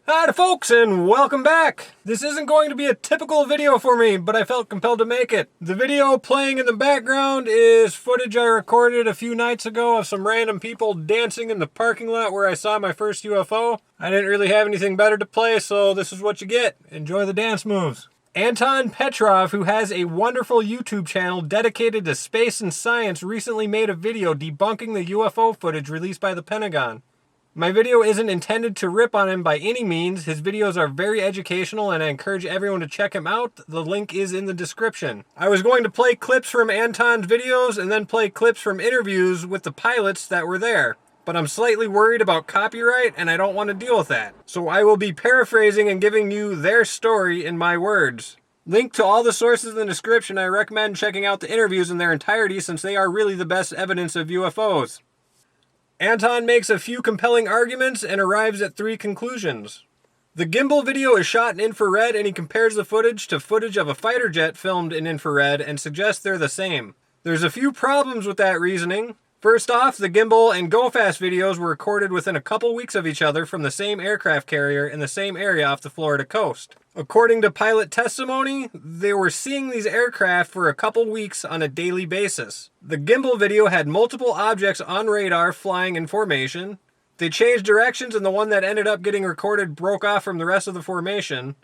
Hi folks, and welcome back! This isn't going to be a typical video for me, but I felt compelled to make it. The video playing in the background is footage I recorded a few nights ago of some random people dancing in the parking lot where I saw my first UFO. I didn't really have anything better to play, so this is what you get. Enjoy the dance moves. Anton Petrov, who has a wonderful YouTube channel dedicated to space and science, recently made a video debunking the UFO footage released by the Pentagon. My video isn't intended to rip on him by any means. His videos are very educational and I encourage everyone to check him out. The link is in the description. I was going to play clips from Anton's videos and then play clips from interviews with the pilots that were there. But I'm slightly worried about copyright and I don't want to deal with that. So I will be paraphrasing and giving you their story in my words. Link to all the sources in the description. I recommend checking out the interviews in their entirety since they are really the best evidence of UFOs. Anton makes a few compelling arguments and arrives at 3 conclusions. The gimbal video is shot in infrared and he compares the footage to footage of a fighter jet filmed in infrared and suggests they're the same. There's a few problems with that reasoning. First off, the gimbal and Go Fast videos were recorded within a couple weeks of each other from the same aircraft carrier in the same area off the Florida coast. According to pilot testimony, they were seeing these aircraft for a couple weeks on a daily basis. The gimbal video had multiple objects on radar flying in formation. They changed directions and the one that ended up getting recorded broke off from the rest of the formation.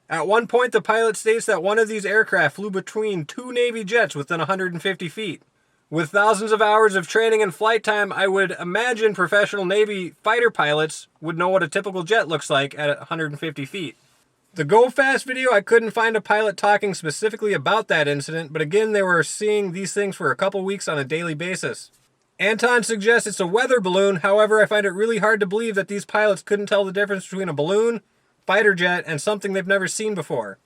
At one point, the pilot states that one of these aircraft flew between 2 Navy jets within 150 feet. With thousands of hours of training and flight time, I would imagine professional Navy fighter pilots would know what a typical jet looks like at 150 feet. The Go Fast video, I couldn't find a pilot talking specifically about that incident, but again, they were seeing these things for a couple weeks on a daily basis. Anton suggests it's a weather balloon, however, I find it really hard to believe that these pilots couldn't tell the difference between a balloon, fighter jet, and something they've never seen before.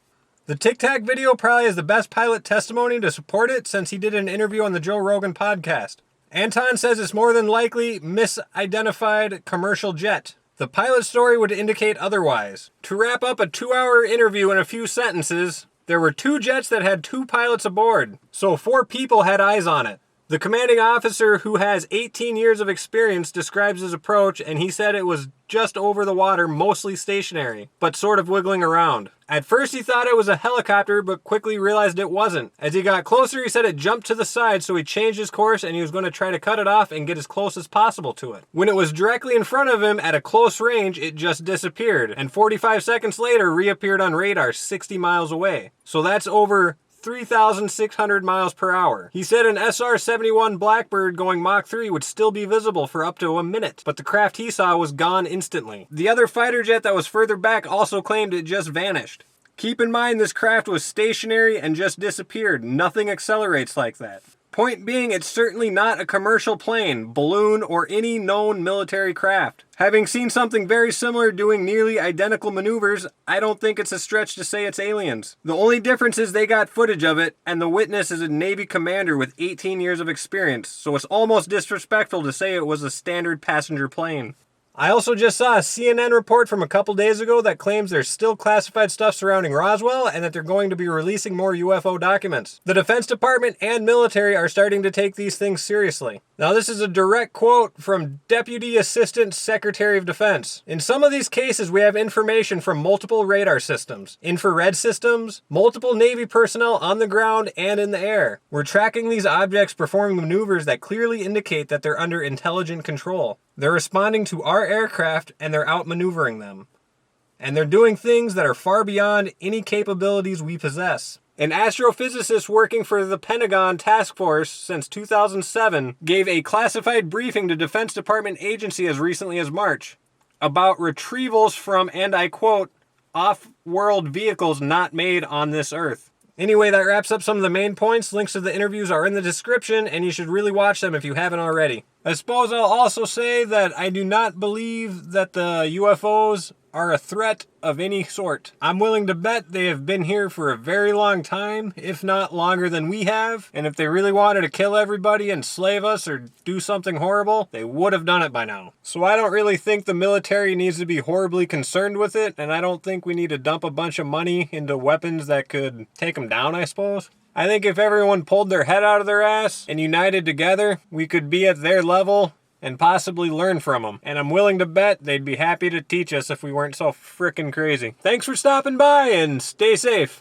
The Tic Tac video probably is the best pilot testimony to support it since he did an interview on the Joe Rogan podcast. Anton says it's more than likely misidentified commercial jet. The pilot story would indicate otherwise. To wrap up a 2-hour interview in a few sentences, there were 2 jets that had 2 pilots aboard, so 4 people had eyes on it. The commanding officer, who has 18 years of experience, describes his approach, and he said it was just over the water, mostly stationary, but sort of wiggling around. At first he thought it was a helicopter, but quickly realized it wasn't. As he got closer, he said it jumped to the side, so he changed his course and he was going to try to cut it off and get as close as possible to it. When it was directly in front of him at a close range, it just disappeared, and 45 seconds later reappeared on radar 60 miles away. So that's over 3,600 miles per hour. He said an SR-71 Blackbird going Mach 3 would still be visible for up to a minute, but the craft he saw was gone instantly. The other fighter jet that was further back also claimed it just vanished. Keep in mind this craft was stationary and just disappeared. Nothing accelerates like that. Point being, it's certainly not a commercial plane, balloon, or any known military craft. Having seen something very similar doing nearly identical maneuvers, I don't think it's a stretch to say it's aliens. The only difference is they got footage of it, and the witness is a Navy commander with 18 years of experience, so it's almost disrespectful to say it was a standard passenger plane. I also just saw a CNN report from a couple days ago that claims there's still classified stuff surrounding Roswell and that they're going to be releasing more UFO documents. The Defense Department and military are starting to take these things seriously. Now this is a direct quote from Deputy Assistant Secretary of Defense. In some of these cases we have information from multiple radar systems, infrared systems, multiple Navy personnel on the ground and in the air. We're tracking these objects performing maneuvers that clearly indicate that they're under intelligent control. They're responding to our aircraft and they're outmaneuvering them. And they're doing things that are far beyond any capabilities we possess. An astrophysicist working for the Pentagon task force since 2007 gave a classified briefing to Defense Department agency as recently as March about retrievals from, and I quote, off-world vehicles not made on this Earth. Anyway, that wraps up some of the main points. Links to the interviews are in the description, and you should really watch them if you haven't already. I suppose I'll also say that I do not believe that the UFOs are a threat of any sort. I'm willing to bet they have been here for a very long time, if not longer than we have, and if they really wanted to kill everybody and slave us or do something horrible, they would have done it by now. So I don't really think the military needs to be horribly concerned with it, and I don't think we need to dump a bunch of money into weapons that could take them down, I suppose. I think if everyone pulled their head out of their ass and united together, we could be at their level and possibly learn from them. And I'm willing to bet they'd be happy to teach us if we weren't so frickin' crazy. Thanks for stopping by and stay safe.